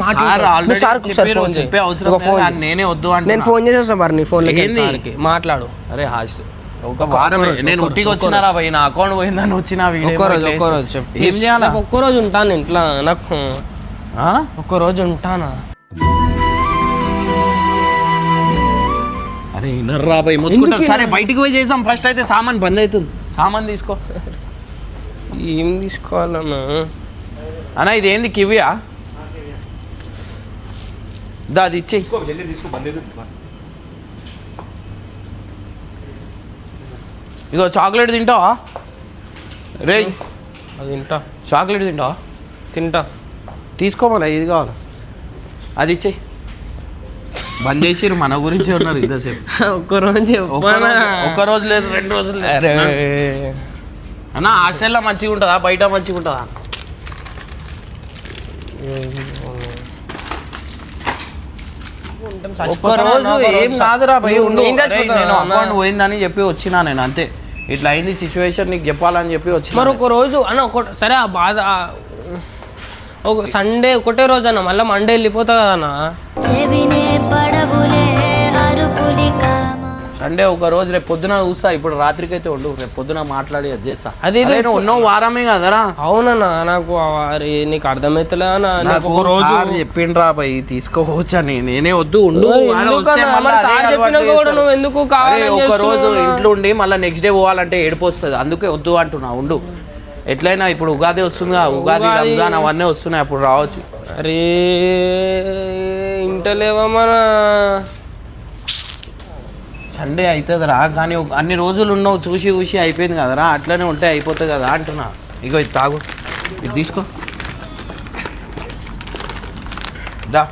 చెప్పే అవసరం నేనే వద్దు అంటే. నేను ఫోన్ చేసేస్తా మరి నీ ఫోన్ మాట్లాడు. అరే హాస్టల్ ఒక వారం నేను ఉట్టికి వచ్చినారా భయ్, నా అకౌంట్ పోయిందని వచ్చిన. ఒక్కరోజు ఏం చేయాలి? ఒక్కరోజు ఉంటాను ఇంట్లో, నాకు ఒక్కరోజు ఉంటానా? అరే ఇన్నర్రా భయ్ మొత్తుకుంటారు. సరే బయటికి పోయి చేసాం, ఫస్ట్ అయితే సామాన్ బంద్ అవుతుంది. సామాన్ తీసుకో. ఏం తీసుకోవాలన్నా? అన్న ఇది ఏంది, కివియా? దా అది ఇచ్చేయి. ఇగో చాక్లెట్ తింటావా రే? అది తింటా. చాక్లెట్ తింటా. తీసుకోమలా, ఇది కావాలా? అది ఇచ్చేయి. బంద్ చేసిరు, మన గురించి ఉన్నారు ఇంతసేపు. ఒక్కరోజు లేదు, 2 రోజులు లేదు. అన్న హాస్టల్లో మంచిగా ఉంటుందా బయట మంచిగా ఉంటుందా? ఒక్కరోజు ఏం కాదురా భయ్, నేను అకౌంట్ పోయిందని చెప్పి వచ్చినా నేను అంతే. ఇట్లా అయింది సిచ్యువేషన్, నీకు చెప్పాలని చెప్పి వచ్చిన. మరి ఒక రోజు అన్న సరే ఆ బాధ ఒక సండే ఒకటే రోజు అన్న, మళ్ళీ మండే వెళ్ళిపోతా కదన్నా. సండే ఒక రోజు, రేపు పొద్దున చూస్తా. ఇప్పుడు రాత్రికి అయితే ఉండు, రేపు పొద్దున మాట్లాడి అది చేస్తా. అది అదే నువ్వు ఉన్నో వారమే కదరా. అవునన్నా, నాకు అరే నీకు అర్థమవుతలే అన్న. నాకు ఒక రోజు చెప్పిండ్రా పోయి తీసుకోవచ్చని, నేనే వద్దు ఉండు. నువ్వు ఎందుకు ఒక రోజు ఇంట్లో ఉండి మళ్ళీ నెక్స్ట్ డే పోవాలంటే ఏడుపు వస్తుంది, అందుకే వద్దు అంటున్నా. ఉండు, ఎట్లయినా ఇప్పుడు ఉగాది వస్తుందిగా, ఉగాది రంజాన్ అవన్నీ వస్తున్నాయి, అప్పుడు రావచ్చు. అరే ఇంటలేవా మన సండే అవుతుందిరా, కానీ అన్ని రోజులు ఉన్నావు, చూసి చూసి అయిపోయింది కదరా. అట్లనే ఉంటే అయిపోతుంది కదా అంటున్నా. ఇగో ఇది తాగు, ఇది తీసుకో దా.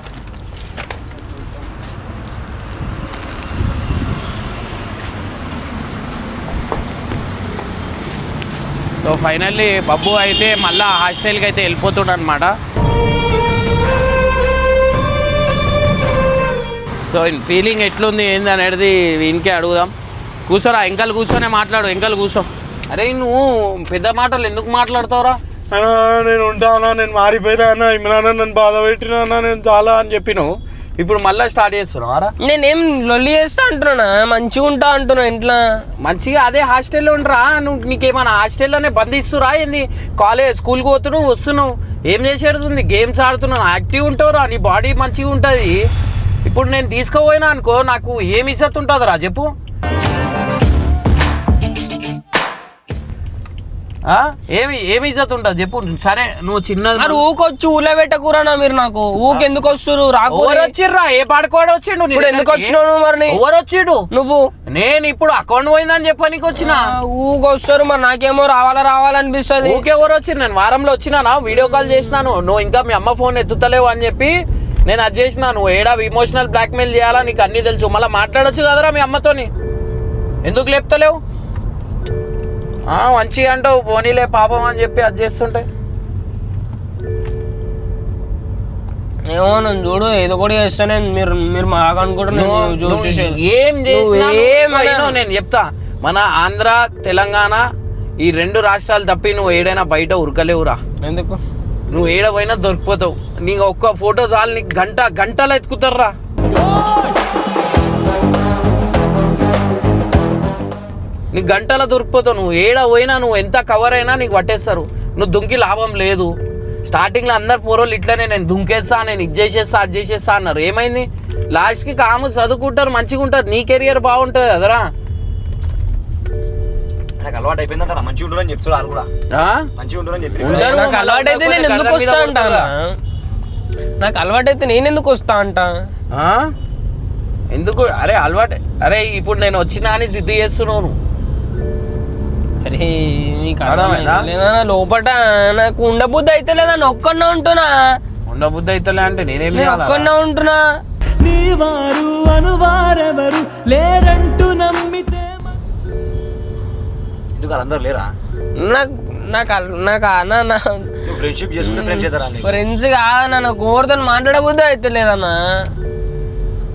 సో ఫైనల్లీ బబ్బు అయితే మళ్ళీ హాస్టల్కి అయితే వెళ్ళిపోతుండ అనమాట. సో ఫీలింగ్ ఎట్లుంది ఏంది అనేది వీనికే అడుగుదాం. కూర్చోరా, ఎంకలు కూర్చొనే మాట్లాడు, ఎంకలు కూర్చో. అరే నువ్వు పెద్ద మాటలు ఎందుకు మాట్లాడతావురా? అన్నా నేను ఉంటానా, నేను మారిపోయినా అన్న, ఇమ్రానా నన్ను బాధ పెట్టినా అన్న, నేను చాలా అని చెప్పినావు. ఇప్పుడు మళ్ళీ స్టార్ట్ చేస్తున్నావారా? నేనేం లొల్లి చేస్తా అంటున్నా, మంచిగా ఉంటా అంటున్నా ఇంట్లో. మంచిగా అదే హాస్టల్లో ఉండరా నువ్వు? నీకేమన్నా హాస్టల్లోనే బంధిస్తురా ఏంది? కాలేజ్ స్కూల్కి పోతున్నావు, వస్తున్నావు, ఏం చేసేది? గేమ్స్ ఆడుతున్నావు, యాక్టివ్ ఉంటావురా, నీ బాడీ మంచిగా ఉంటుంది. ఇప్పుడు నేను తీసుకోపోయినా అనుకో, నాకు ఏమి ఇజ్జత్ ఉంటుందిరా చెప్పు? ఏమి ఇజ్జత్ ఉంటుంది చెప్పు? సరే నువ్వు చిన్నది ఊకొచ్చి ఊళ్ళో పెట్టకూరనా మీరు? నాకు ఊకెందుకు వస్తురు? ఎవరు వచ్చిర్రా? ఏ పాడుకోడు వచ్చిండు? ఎందుకు వచ్చినావు? మరి ఎవరు వచ్చిండు? నువ్వు. నేను ఇప్పుడు అకౌంట్ పోయిందని చెప్పడానికి వచ్చిన. ఊకొస్తారు మరి, నాకేమో రావాలనిపిస్తుంది. ఊకెవరు వచ్చిర్రు? నేను వారంలో వచ్చినానా, వీడియో కాల్ చేసినాను, నువ్వు ఇంకా మీ అమ్మ ఫోన్ ఎత్తుతలేవు అని చెప్పి నేను అది చేసినా. నువ్వు ఏడా ఇమోషనల్ బ్లాక్మెయిల్ చేయాలా, నీకు అన్నీ తెలుసు. మళ్ళీ మాట్లాడొచ్చు కదరా మీ అమ్మతోని, ఎందుకు లేపుతలేవు? మంచిగా అంటావు, పోనీలే పాపం అని చెప్పి అది చేస్తుంటే. ఏమో నన్ను చూడు, ఏదో కూడా చేస్తానే మీరు మాకు అనుకుంటున్నారు. ఏం చేసినా నేను చెప్తా, మన ఆంధ్ర తెలంగాణ ఈ రెండు రాష్ట్రాలు తప్పి నువ్వు ఏడైనా బయట ఉరకలేవురా. ఎందుకు? నువ్వు ఏడవైనా దొరికిపోతావు. నీకు ఒక్క ఫోటో చాలు, నీకు గంటలు ఎత్తుకుతారా. నీకు గంటల దొరికిపోతావు. నువ్వు ఏడ పోయినా, నువ్వు ఎంత కవర్ అయినా నీకు పట్టేస్తారు. నువ్వు దుంకి లాభం లేదు. స్టార్టింగ్లో అందరు పూర్వలు ఇట్లనే, నేను దుంకేస్తా, నేను ఇది చేసేస్తా, అది చేసేస్తా అన్నారు. ఏమైంది? లాస్ట్కి కాము చదువుకుంటారు, మంచిగా ఉంటారు, నీ కెరియర్ బాగుంటుంది కదరా. నాకు అలవాటు అయిపోయిందంటారా, మంచిగా ఉంటుందని చెప్తారు కూడా, మంచిగా ఉంటుందని చెప్పి. నాకు అలవాటు అయితే నేను ఎందుకు వస్తా అంటా? నాకు అలవాటు అయితే నేను ఎందుకు వస్తా అంటా? ఎందుకు? అరే అలవాటు, అరే ఇప్పుడు నేను వచ్చినా అని సిద్ధి చేస్తున్నావు. అరే నీకు లేదా లోపట నాకు ఉండబుద్ధి అయితే లేదా, ఒక్కనే ఉంటున్నా. ఉండబుద్ధి అయితే అంటే నేనేం ఒక్కనే ఉంటున్నా. నీ వారు అనువారెవరు లేరంటూ నమ్మితే ఎందుకు అందరు లేరా? ఫ్రెండ్షిప్ చేసుకుంటే ఫ్రెండ్స్ కాదన్నా, నాకు ఎవరితో మాట్లాడబుద్ధి అయితే లేదన్నా.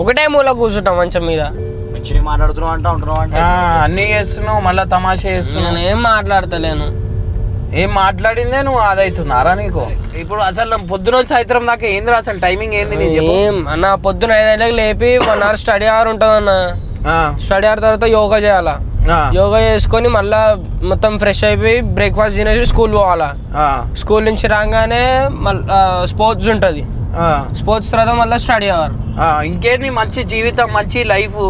ఒకటే మూల కూర్చుంటాం మంచం మీద, మంచిగా మాట్లాడుతున్నావు అంటా ఉంటున్నావు అంటే అన్నీ చేస్తున్నావు, మళ్ళీ తమాషా చేస్తున్నావు. నేను ఏం మాట్లాడతలేను. ఏం మాట్లాడిందే నువ్వు అదవుతున్నారా నీకు? ఇప్పుడు అసలు పొద్దున సాయంత్రం దాకా ఏంది అసలు టైమింగ్ ఏంది? ఏం అన్న, పొద్దున 5 గంటలకు లేపి 1 hour స్టడీ అవర్ ఉంటుంది అన్న. స్టడీ అవర్ తర్వాత యోగా చేయాలా, యోగా చేసుకొని మళ్ళా మొత్తం ఫ్రెష్ అయిపోయి బ్రేక్ఫాస్ట్ తినేసి స్కూల్ పోవాలా. స్కూల్ నుంచి రాగానే మళ్ళీ స్పోర్ట్స్ ఉంటుంది, స్పోర్ట్స్ తర్వాత మళ్ళీ స్టడీ అవర్. ఇంకేంది మంచి జీవితం, మంచి లైఫ్.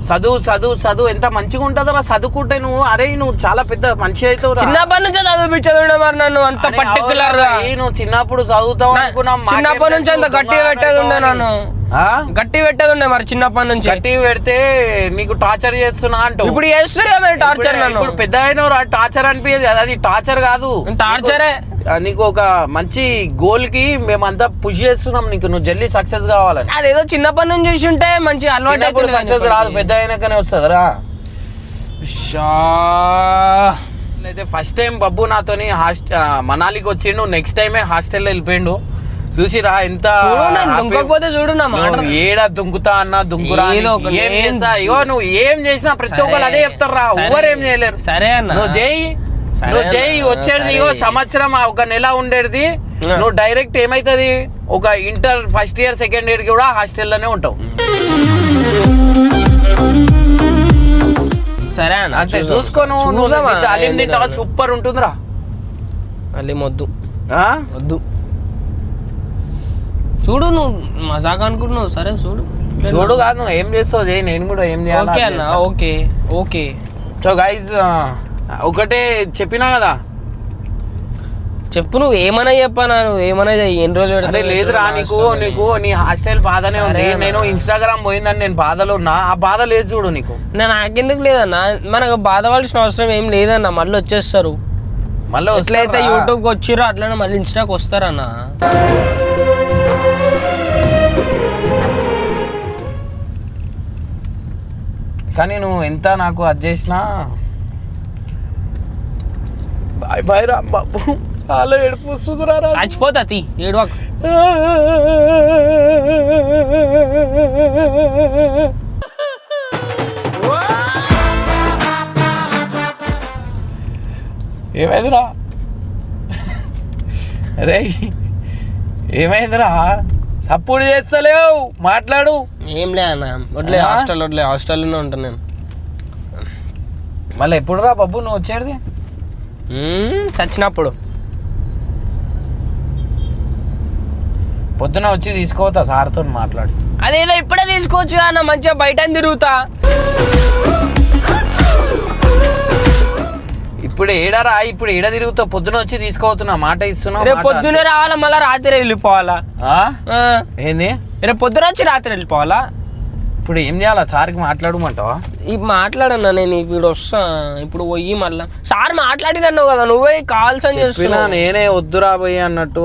చదువు ఎంత మంచిగా ఉంటుందరా. చదువుకుంటే నువ్వు, అరే నువ్వు చాలా పెద్ద మనిషి అవుతావు. చిన్నప్పటి నుంచే చదివించదు మరి నన్ను అంత పర్టికులర్. నువ్వు చిన్నప్పుడు చదువుతావు అనుకున్నా, చిన్నప్పటి నుంచి అంత గట్టి పెట్టేది ఉండే, నన్ను గట్టి పెట్టేది ఉండే. మరి చిన్నప్పటి నుంచి గట్టి పెడితే నీకు టార్చర్ చేస్తున్నా అంటావు. ఇప్పుడు చేస్తున్నా టార్చర్. ఇప్పుడు పెద్ద అయిన టార్చర్ అనిపించేది, అది టార్చర్ కాదు, టార్చరే. నీకు ఒక మంచి గోల్ కి మేమంతా పుష్ చేస్తున్నాం, నీకు నువ్వు జల్దీ సక్సెస్ కావాలని. అదేదో చిన్నప్పటి నుంచి చూసి ఉంటే మంచి అలవాటు. సక్సెస్ రాదు, పెద్ద అయినాకనే వస్తుందిరా. అయితే ఫస్ట్ టైం బబ్బు నాతోని మనాలికి వచ్చిండు, నెక్స్ట్ టైమే హాస్టల్లో వెళ్ళిపోయిండు. చూసిరా ఎంత దుంకపోతే చూడు, ఏడా దుంకుతా అన్నా దుంకురా, ఏం చేస్తా. ఇగో నువ్వు ఏం చేసినా ప్రతి ఒక్కరు అదే చెప్తారా, ఎవరు ఏం చేయలేరు. సరే అన్న, నువ్వు చేయి, సరే నువ్వు అన్న, చేయి వచ్చేది సరే. ఇగో సంవత్సరం ఒక నెల ఉండేది నువ్వు డైరెక్ట్ ఏమైతుంది ఒక inter first year second year కూడా హాస్టల్లోనే ఉంటావు సరే అన్న అంతే చూసుకో నువ్వు అలీం తింటావా సూపర్ ఉంటుందిరా మళ్ళీ వద్దు ఆ? వద్దు చూడు నువ్వు మజాక్ అనుకుంటున్నావు సరే చూడు చూడు కాదు నువ్వు ఏం చేస్తావు చేయి నేను కూడా ఏం ఓకే అన్న చేయాలి ఓకే ఓకే సో గైజ్ ఒకటే చెప్పినా కదా చెప్పు నువ్వు ఏమైనా చెప్పానా నువ్వు ఏమైనా చెయ్యి. ఎన్ని రోజులు అరే పెడతావు? లేదురా నీకు నీ హాస్టల్ బాధనే ఉంది సరే అన్న. నేను ఇన్స్టాగ్రామ్ పోయిందని నేను బాధలో ఉన్నా ఆ బాధ లేదు చూడు నీకు నాకెందుకు లేదన్నా మనకు బాధపడాల్సిన అవసరం ఏం లేదన్న మళ్ళీ వచ్చేస్తారు మళ్ళీ ఎట్లయితే వస్తారా? యూట్యూబ్కి వచ్చిరో అట్లనే మళ్ళీ ఇన్స్టాకి వస్తారన్న కానీ నువ్వు ఎంత నాకు అది చేసినా బాయ్ బాయ్ రా బాబు చాలా ఏడుపు వస్తుందిరా రా. చచ్చిపోతా తీ ఏడవకు ఏమైందిరా రే ఏమైందిరా సపోర్ట్ చేస్తలేవు మాట్లాడు ఏం లే అన్న వడ్లే హాస్టల్ వడ్లే హాస్టల్లోనే ఉంటాను నేను మళ్ళీ ఎప్పుడు రా బాబు నువ్వు వచ్చేది చచ్చినప్పుడు పొద్దున వచ్చి తీసుకోవతా సార్తో మాట్లాడి అదేదో ఇప్పుడే తీసుకోవచ్చు అన్న మంచిగా బయట తిరుగుతా ఇప్పుడు ఏడరా ఇప్పుడు ఏడ తిరుగుతావు పొద్దున వచ్చి తీసుకోవతున్నా మాట ఇస్తున్నావు రేపు పొద్దునే రావాలా మళ్ళీ రాత్రి వెళ్ళిపోవాలా ఏంది రేపు పొద్దున వచ్చి రాత్రి వెళ్ళిపోవాలా ఇప్పుడు ఏం చేయాలా సార్కి మాట్లాడమంటావా ఇప్పుడు మాట్లాడన్నా నేను ఇప్పుడు వస్తా ఇప్పుడు పోయి మళ్ళా సార్ మాట్లాడినన్నావు కదా నువ్వే కాల్స్ అని చెప్పినా చేస్తున్నావు నేనే వద్దురా పోయి అన్నట్టు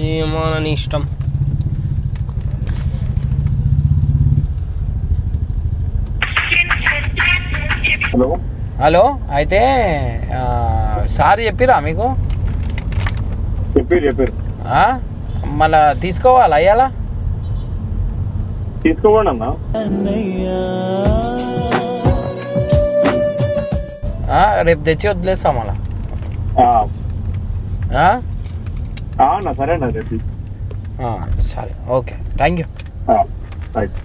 ఏమో నీ ఇష్టం హలో అయితే సార్ చెప్పిరా మీకు చెప్పారు ఆ? మళ్ళా తీసుకోవాలా అయ్యాలా తీసుకోండి అన్న రేపు తెచ్చి వదిలేస్తా మళ్ళా అన్న సరే అన్న రేపు సరే ఓకే థ్యాంక్ యూ రైట్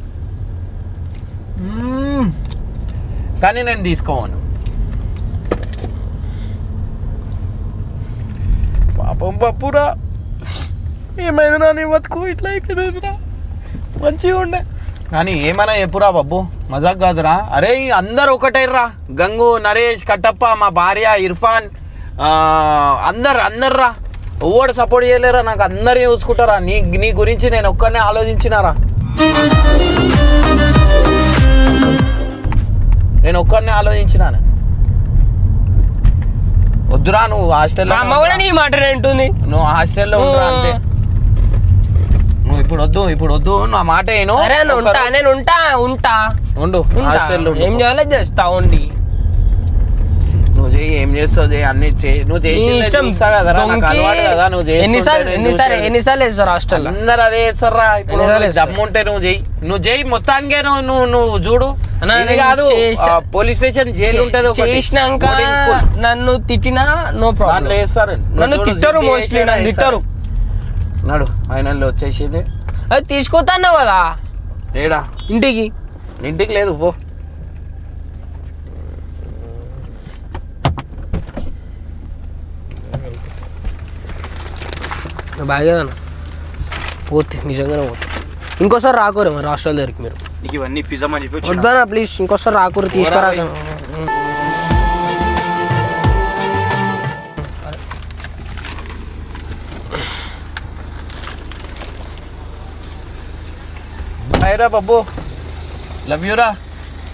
కానీ నేను తీసుకోను పాపం పప్పురా ఏమైందిరా నీ బతుకు ఇట్లా అయిపోయిందిరా మంచిగా ఉండే కానీ ఏమైనా చెప్పురా బాబు మజాక్ కాదురా అరే అందరు ఒకటైర్రా గంగు నరేష్ కట్టప్ప మా భార్య ఇర్ఫాన్ అందరు రా ఎవడు సపోర్ట్ చేయలేరా నాకు అందరు చూసుకుంటారా నీ గురించి నేను ఒక్కనే ఆలోచించినారా నేను ఒక్కరినే ఆలోచించినాను వద్దురా నువ్వు హాస్టల్లో అమ్మ కూడా నీ మాట వింటుంది నువ్వు హాస్టల్లో ఉండరా అంతే నువ్వు ఇప్పుడు వద్దు నా మాట ఏను సరే అన్న ఉంటా నేను ఉంటా ఉండు హాస్టల్లో ఏం చేయాలో చేస్తా ఉండి నువ్వు చేయి ఏం చేస్తావు చేయి అన్ని చేయి నువ్వు చేసి చూస్తా కదరా నాకు అలవాటు కదా నువ్వు ఎన్నిసార్లు వేస్తారు హాస్టల్ అందరు అదే చేస్తారా ఇప్పుడు దమ్ము ఉంటే నువ్వు చేయి మొత్తానికే నువ్వు చూడు ఇది కాదు పోలీస్ స్టేషన్ జైలు ఉంటది చేసినాక నన్ను తిట్టినా నో ప్రాబ్లం దాంట్లో వేస్తారు నన్ను తిట్టరు మోస్ట్లీ నన్ను తిట్టరు నడు ఫైనల్ వచ్చేసింది అది తీసుకొస్తాను కదా ఏడా ఇంటికి లేదు పో బాగా పోతే నిజంగానే పోతే ఇంకోసారి రాకూరే మరి హాస్టల్ దగ్గరికి మీరు నీకు ఇవన్నీ పిజ్జామని చెప్పి వద్దానా ప్లీజ్ ఇంకోసారి రాకూరు తీసుకురా బాయ్ రా బాబు లవ్ యూ రా